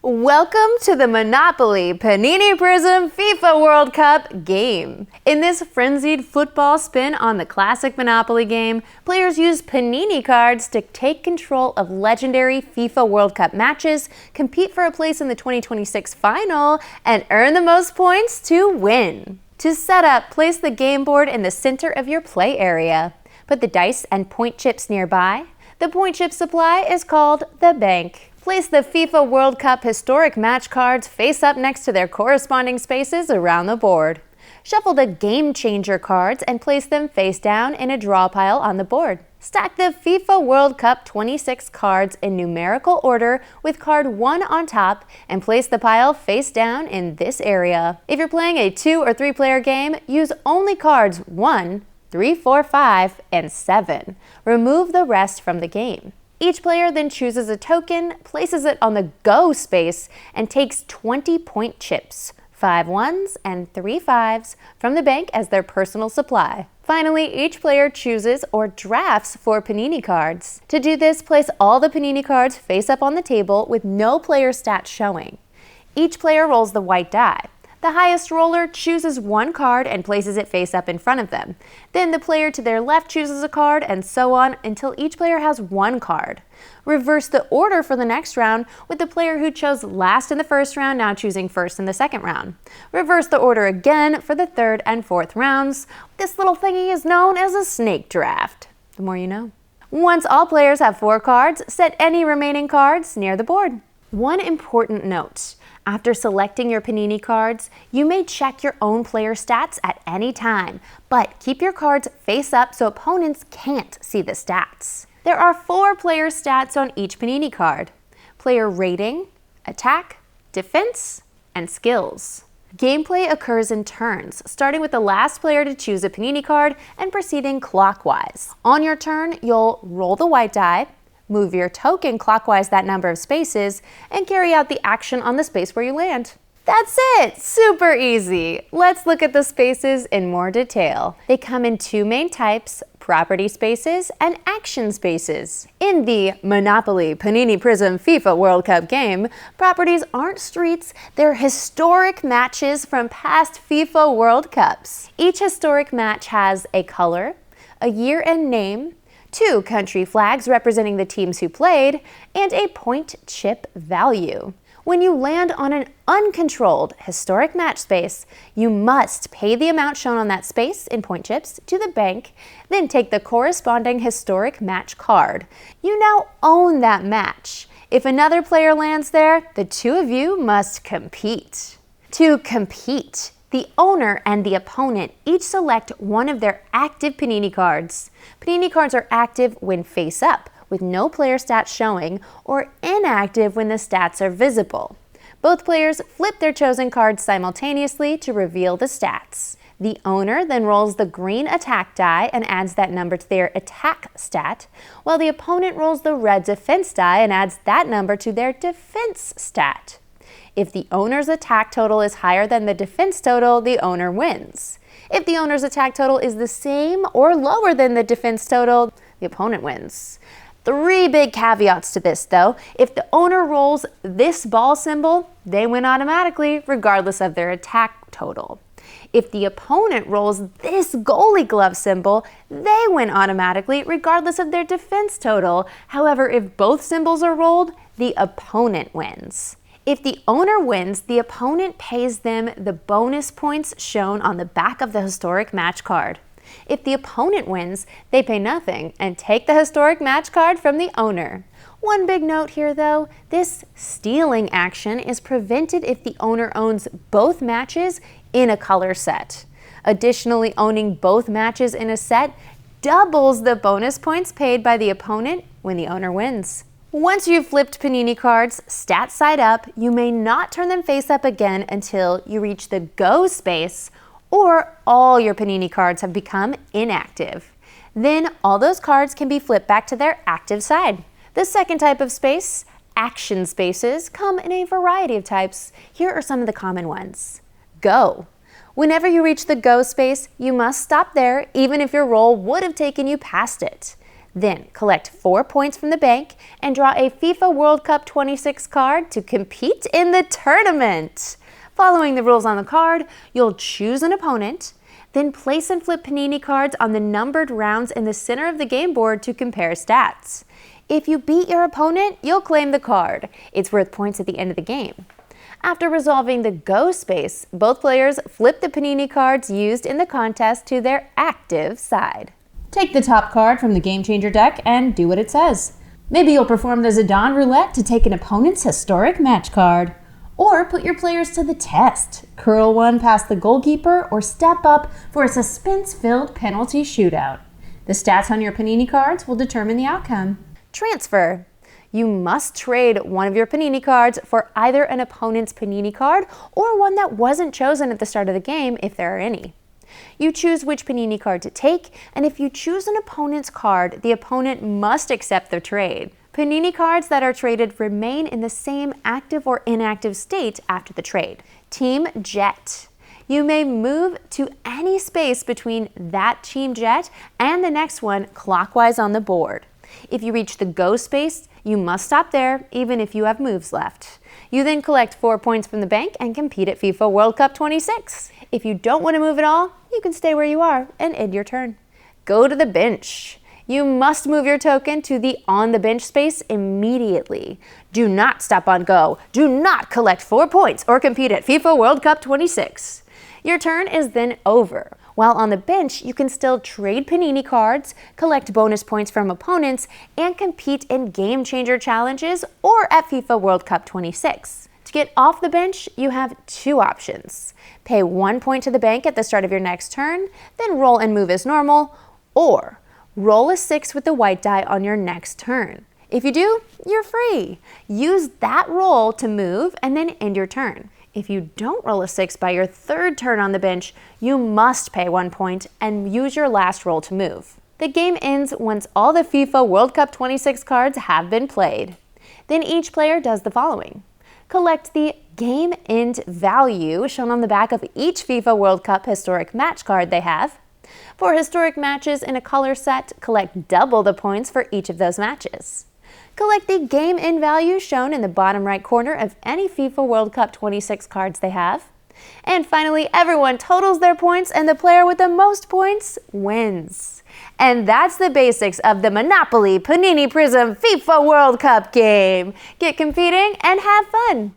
Welcome to the Monopoly Panini Prizm FIFA World Cup game. In this frenzied football spin on the classic Monopoly game, players use Panini cards to take control of legendary FIFA World Cup matches, compete for a place in the 2026 final, and earn the most points to win. To set up, place the game board in the center of your play area. Put the dice and point chips nearby. The point chip supply is called the bank. Place the FIFA World Cup historic match cards face up next to their corresponding spaces around the board. Shuffle the Game Changer cards and place them face down in a draw pile on the board. Stack the FIFA World Cup 26 cards in numerical order with card 1 on top and place the pile face down in this area. If you're playing a 2 or 3 player game, use only cards 1, 3, 4, 5, and 7. Remove the rest from the game. Each player then chooses a token, places it on the go space, and takes 20 point chips, 5 1s and 3 5s, from the bank as their personal supply. Finally, each player chooses or drafts 4 Panini cards. To do this, place all the Panini cards face up on the table with no player stats showing. Each player rolls the white die. The highest roller chooses one card and places it face up in front of them. Then the player to their left chooses a card, and so on until each player has one card. Reverse the order for the next round, with the player who chose last in the first round now choosing first in the second round. Reverse the order again for the third and fourth rounds. This little thingy is known as a snake draft. The more you know. Once all players have 4 cards, set any remaining cards near the board. One important note. After selecting your Panini cards, you may check your own player stats at any time, but keep your cards face up so opponents can't see the stats. There are 4 player stats on each Panini card: player rating, attack, defense, and skills. Gameplay occurs in turns, starting with the last player to choose a Panini card and proceeding clockwise. On your turn, you'll roll the white die, move your token clockwise that number of spaces, and carry out the action on the space where you land. That's it! Super easy! Let's look at the spaces in more detail. They come in 2 main types: property spaces and action spaces. In the Monopoly Panini Prizm FIFA World Cup game, properties aren't streets, they're historic matches from past FIFA World Cups. Each historic match has a color, a year and name, 2 country flags representing the teams who played, and a point chip value. When you land on an uncontrolled historic match space, you must pay the amount shown on that space in point chips to the bank, then take the corresponding historic match card. You now own that match. If another player lands there, the 2 of you must compete. To compete, the owner and the opponent each select one of their active Panini cards. Panini cards are active when face up, with no player stats showing, or inactive when the stats are visible. Both players flip their chosen cards simultaneously to reveal the stats. The owner then rolls the green attack die and adds that number to their attack stat, while the opponent rolls the red defense die and adds that number to their defense stat. If the owner's attack total is higher than the defense total, the owner wins. If the owner's attack total is the same or lower than the defense total, the opponent wins. 3 big caveats to this though. If the owner rolls this ball symbol, they win automatically regardless of their attack total. If the opponent rolls this goalie glove symbol, they win automatically regardless of their defense total. However, if both symbols are rolled, the opponent wins. If the owner wins, the opponent pays them the bonus points shown on the back of the historic match card. If the opponent wins, they pay nothing and take the historic match card from the owner. One big note here though, this stealing action is prevented if the owner owns both matches in a color set. Additionally, owning both matches in a set doubles the bonus points paid by the opponent when the owner wins. Once you've flipped Panini cards stat side up, you may not turn them face up again until you reach the go space or all your Panini cards have become inactive. Then all those cards can be flipped back to their active side. The second type of space, action spaces, come in a variety of types. Here are some of the common ones. Go. Whenever you reach the go space, you must stop there even if your roll would have taken you past it. Then collect 4 points from the bank and draw a FIFA World Cup 26 card to compete in the tournament. Following the rules on the card, you'll choose an opponent, then place and flip Panini cards on the numbered rounds in the center of the game board to compare stats. If you beat your opponent, you'll claim the card. It's worth points at the end of the game. After resolving the go space, both players flip the Panini cards used in the contest to their active side. Take the top card from the Game Changer deck and do what it says. Maybe you'll perform the Zidane roulette to take an opponent's historic match card. Or put your players to the test. Curl one past the goalkeeper or step up for a suspense-filled penalty shootout. The stats on your Panini cards will determine the outcome. Transfer. You must trade one of your Panini cards for either an opponent's Panini card or one that wasn't chosen at the start of the game if there are any. You choose which Panini card to take, and if you choose an opponent's card, the opponent must accept the trade. Panini cards that are traded remain in the same active or inactive state after the trade. Team Jet. You may move to any space between that Team Jet and the next one clockwise on the board. If you reach the go space, you must stop there, even if you have moves left. You then collect 4 points from the bank and compete at FIFA World Cup 26. If you don't want to move at all, you can stay where you are and end your turn. Go to the bench. You must move your token to the on the bench space immediately. Do not stop on go. Do not collect 4 points or compete at FIFA World Cup 26. Your turn is then over. While on the bench, you can still trade Panini cards, collect bonus points from opponents, and compete in Game Changer challenges or at FIFA World Cup 26. To get off the bench, you have 2 options. Pay 1 point to the bank at the start of your next turn, then roll and move as normal, or roll a 6 with the white die on your next turn. If you do, you're free. Use that roll to move and then end your turn. If you don't roll a 6 by your 3rd turn on the bench, you must pay 1 point and use your last roll to move. The game ends once all the FIFA World Cup 26 cards have been played. Then each player does the following. Collect the game end value shown on the back of each FIFA World Cup historic match card they have. For historic matches in a color set, collect double the points for each of those matches. Collect the game in value shown in the bottom right corner of any FIFA World Cup 26 cards they have. And finally, everyone totals their points and the player with the most points wins. And that's the basics of the Monopoly Panini Prizm FIFA World Cup game. Get competing and have fun!